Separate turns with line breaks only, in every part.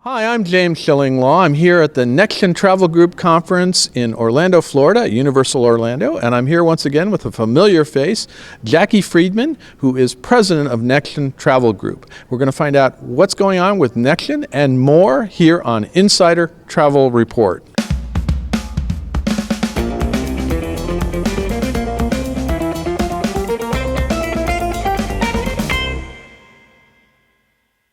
Hi, I'm James Shillinglaw. I'm here at the Nexion Travel Group conference in Orlando, Florida, at Universal Orlando, and I'm here once again with a familiar face, Jackie Friedman, who is president of Nexion Travel Group. We're going to find out what's going on with Nexion and more here on Insider Travel Report.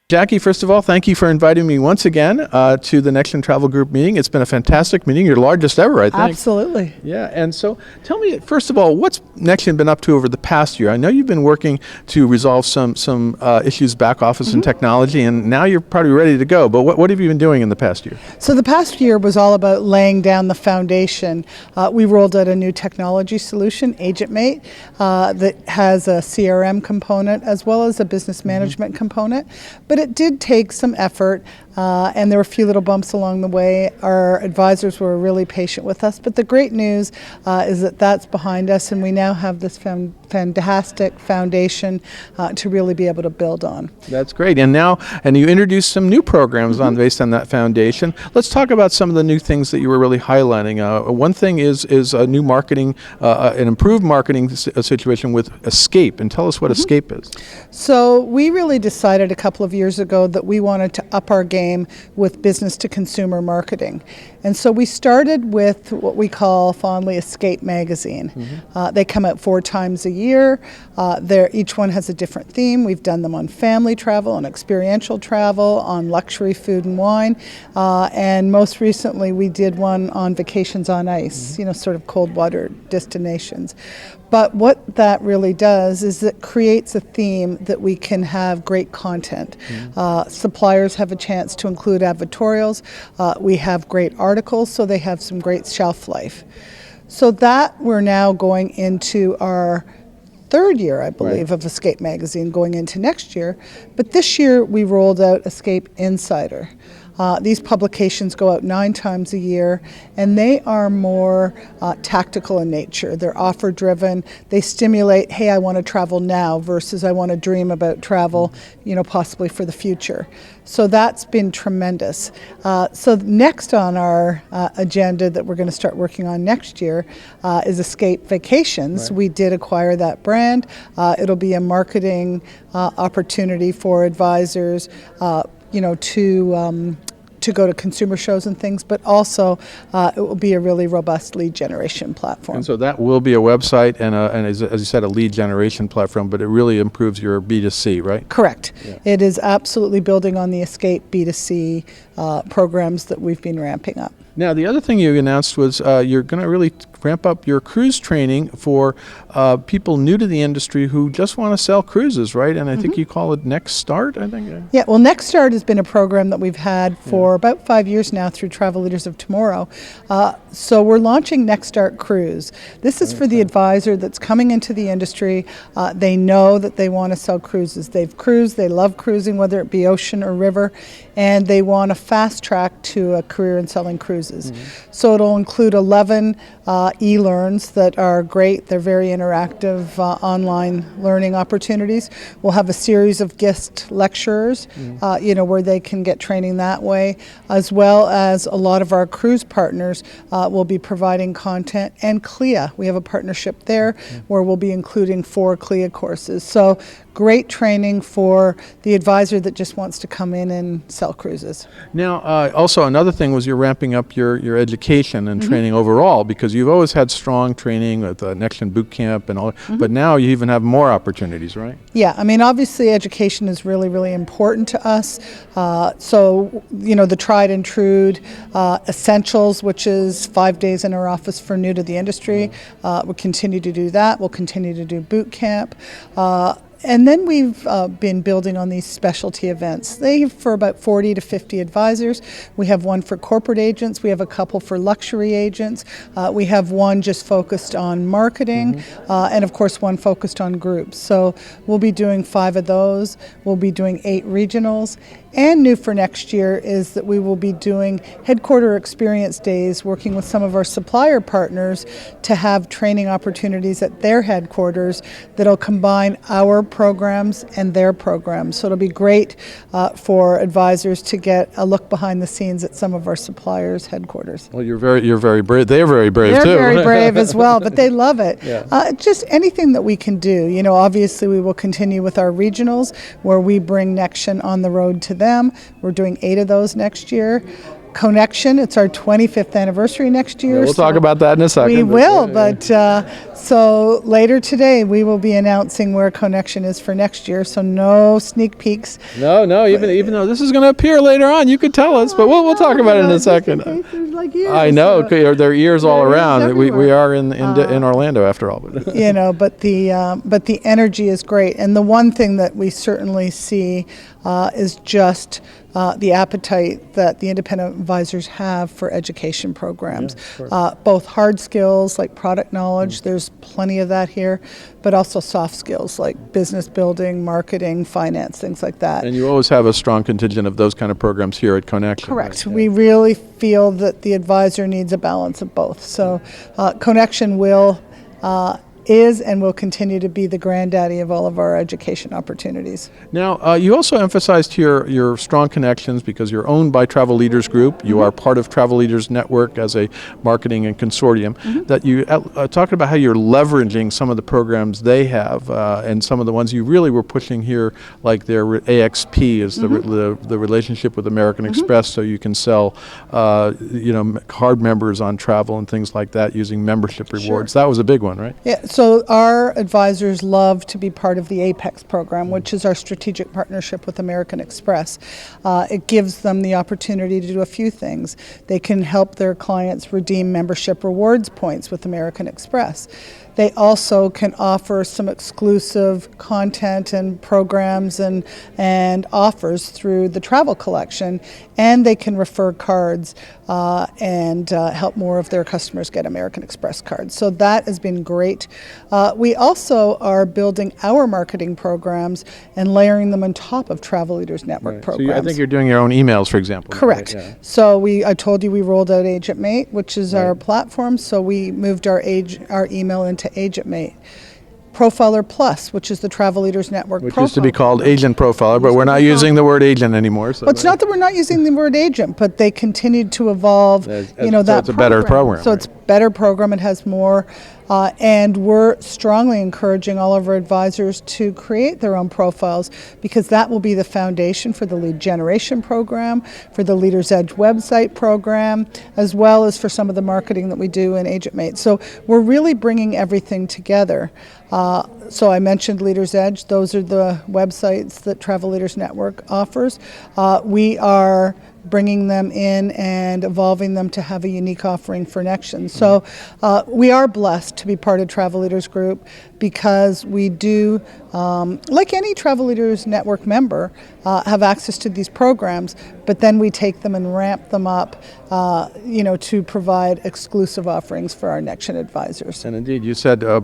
Jackie, first of all, thank you for inviting me once again to the Nexion Travel Group meeting. It's been a fantastic meeting, your largest ever, I think.
Absolutely.
Yeah, and so tell me, first of all, what's Nexion been up to over the past year? I know you've been working to resolve some issues back office and technology, and now you're probably ready to go, but what have you been doing in the past year?
So the past year was all about laying down the foundation. We rolled out a new technology solution, AgentMate, that has a CRM component as well as a business management component, but it did take some effort, and there were a few little bumps along the way. Our advisors were really patient with us, but the great news is that that's behind us, and we now have this fantastic foundation to really be able to build on.
That's great. And you introduced some new programs based on that foundation. Let's talk about some of the new things that you were really highlighting. One thing is a new marketing, an improved marketing situation with Escape. And tell us what Escape is.
So we really decided a couple of years ago that we wanted to up our game with business to consumer marketing. And so we started with what we call fondly Escape magazine. They come out 4 times a year. Each one has a different theme. We've done them on family travel, on experiential travel, on luxury food and wine, and most recently we did one on vacations on ice, sort of cold water destinations. But what that really does is it creates a theme that we can have great content. Suppliers have a chance to include advertorials. We have great articles, so they have some great shelf life. So that we're now going into our 3rd year, I believe, of Escape magazine, going into next year. But this year we rolled out Escape Insider. These publications go out 9 times a year, and they are more tactical in nature. They're offer driven. They stimulate, hey, I want to travel now versus I want to dream about travel, possibly for the future. So that's been tremendous. So next on our agenda that we're going to start working on next year is Escape Vacations. We did acquire that brand. It'll be a marketing opportunity for advisors, to go to consumer shows and things, but also it will be a really robust lead generation platform.
And so that will be a website and as you said, a lead generation platform, but it really improves your B2C, right?
Correct. Yeah. It is absolutely building on the Escape B2C programs that we've been ramping up.
Now, the other thing you announced was you're going to really ramp up your cruise training for people new to the industry who just want to sell cruises, right? And I think you call it Next Start, I think?
Yeah, well, Next Start has been a program that we've had for about 5 years now through Travel Leaders of Tomorrow. So we're launching Next Start Cruise. This is for the advisor that's coming into the industry. They know that they want to sell cruises. They've cruised, they love cruising, whether it be ocean or river, and they want a fast track to a career in selling cruises. So it'll include 11 e-learns that are great. They're very interactive online learning opportunities. We'll have a series of guest lecturers, where they can get training that way, as well as a lot of our cruise partners will be providing content, and CLIA. We have a partnership there where we'll be including 4 CLIA courses. So great training for the advisor that just wants to come in and sell cruises.
Now, also another thing was you're ramping up your education and training overall, because you've always had strong training with Nexion Boot Camp and all, but now you even have more opportunities, right?
Yeah, I mean, obviously education is really, really important to us. So, the tried and true essentials, which is 5 days in our office for new to the industry, we'll continue to do that. We'll continue to do boot camp. And then we've been building on these specialty events. They for about 40 to 50 advisors. We have one for corporate agents. We have a couple for luxury agents. We have one just focused on marketing, and of course one focused on groups. So we'll be doing 5 of those. We'll be doing 8 regionals. And new for next year is that we will be doing headquarter experience days, working with some of our supplier partners to have training opportunities at their headquarters that'll combine our programs and their programs. So it'll be great for advisors to get a look behind the scenes at some of our suppliers' headquarters.
Well, you're very brave. They're very brave too.
They're very brave as well, but they love it.
Yeah.
Just anything that we can do. You know, obviously we will continue with our regionals where we bring Nexion on the road to them. We're doing 8 of those next year. CoNexion, it's our 25th anniversary next year.
Yeah, we'll talk about that in a second.
We will, but so later today we will be announcing where CoNexion is for next year, so no sneak peeks.
No, even though this is going to appear later on, you could tell us, but we'll talk about it in a second.
Like years,
I know,
so
there are ears all around. We
everywhere.
are in Orlando after all.
You know, but the energy is great, and the one thing that we certainly see is just the appetite that the independent advisors have for education programs, both hard skills like product knowledge, there's plenty of that here, but also soft skills like business building, marketing, finance, things like that.
And you always have a strong contingent of those kind of programs here at CoNexion.
Correct.
Right? Yeah.
We really feel that the advisor needs a balance of both. So CoNexion is and will continue to be the granddaddy of all of our education opportunities.
Now, you also emphasized here your strong connections because you're owned by Travel Leaders Group. You are part of Travel Leaders Network as a marketing and consortium. That you talked about how you're leveraging some of the programs they have and some of the ones you really were pushing here, like their AXP is the relationship with American Express, so you can sell card members on travel and things like that using membership rewards. That was a big one, right?
Yeah. So our advisors love to be part of the APEX program, which is our strategic partnership with American Express. It gives them the opportunity to do a few things. They can help their clients redeem membership rewards points with American Express. They also can offer some exclusive content and programs and offers through the travel collection, and they can refer cards and help more of their customers get American Express cards. So that has been great. We also are building our marketing programs and layering them on top of Travel Leaders Network programs.
So I think you're doing your own emails, for example.
Correct.
Right? Yeah.
So I told you we rolled out Agent Mate, which is our platform. So we moved our email into Agent Mate. Profiler Plus, which is the Travel Leaders Network
Which
profile.
used to be called Agent Profiler, but we're not using the word agent anymore. So
Well, it's not that we're not using the word agent, but they continued to evolve.
so
that
it's a better program.
So
Right?
it's a better program. It has more, and we're strongly encouraging all of our advisors to create their own profiles because that will be the foundation for the lead generation program, for the Leaders Edge website program, as well as for some of the marketing that we do in Agent Mate. So we're really bringing everything together. So I mentioned Leaders Edge. Those are the websites that Travel Leaders Network offers. We are bringing them in and evolving them to have a unique offering for Nexion. So we are blessed to be part of Travel Leaders Group because we do, like any Travel Leaders Network member, have access to these programs, but then we take them and ramp them up to provide exclusive offerings for our Nexion advisors.
And indeed, you said the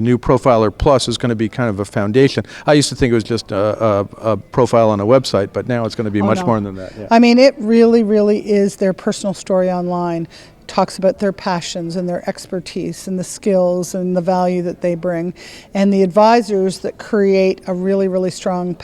new Profiler Plus is going to be kind of a foundation. I used to think it was just a profile on a website, but now it's going to be much more than that. Yeah.
I mean, it really is their personal story online. Talks about their passions and their expertise and the skills and the value that they bring. And the advisors that create a really strong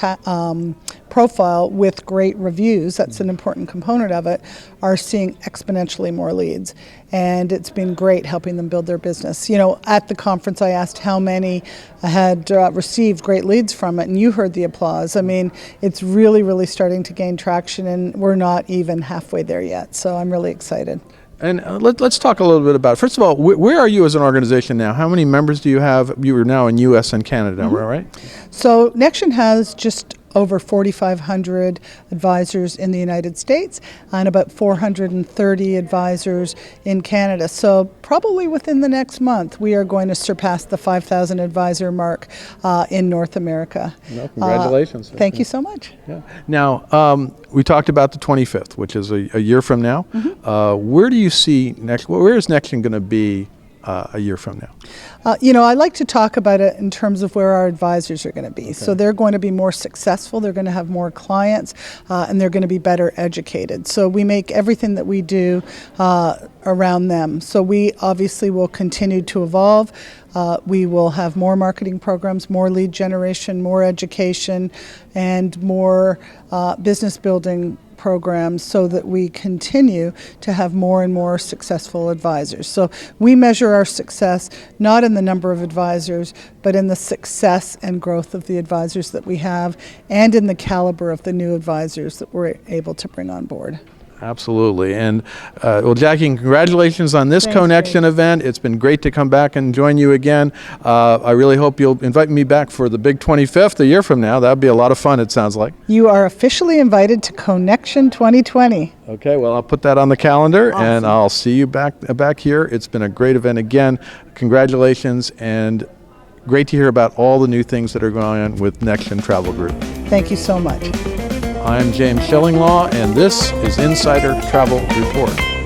profile with great reviews, that's an important component of it, are seeing exponentially more leads. And it's been great helping them build their business. At the conference I asked how many had received great leads from it, and you heard the applause. I mean, it's really starting to gain traction, and we're not even halfway there yet. So I'm really excited.
And let's talk a little bit about it. First of all, where are you as an organization now? How many members do you have? You are now in U.S. and Canada, right?
So Nexion has just over 4,500 advisors in the United States and about 430 advisors in Canada. So probably within the next month, we are going to surpass the 5,000 advisor mark in North America.
No, congratulations.
Thank you so much.
Yeah. Now, we talked about the 25th, which is a year from now. Where do you see where is Nexion going to be a year from now?
I like to talk about it in terms of where our advisors are going to be. Okay. So they're going to be more successful, they're going to have more clients, and they're going to be better educated. So we make everything that we do around them. So we obviously will continue to evolve. We will have more marketing programs, more lead generation, more education, and more business building programs so that we continue to have more and more successful advisors. So we measure our success not in the number of advisors, but in the success and growth of the advisors that we have and in the caliber of the new advisors that we're able to bring on board.
Absolutely. And well, Jackie, congratulations on this CoNexion event. It's been great to come back and join you again. I really hope you'll invite me back for the big 25th a year from now. That would be a lot of fun, it sounds like.
You are officially invited to CoNexion 2020.
Okay, well, I'll put that on the calendar.
Awesome.
And I'll see you back here. It's been a great event again. Congratulations, and great to hear about all the new things that are going on with Nexion Travel Group.
Thank you so much.
I'm James Shillinglaw, and this is Insider Travel Report.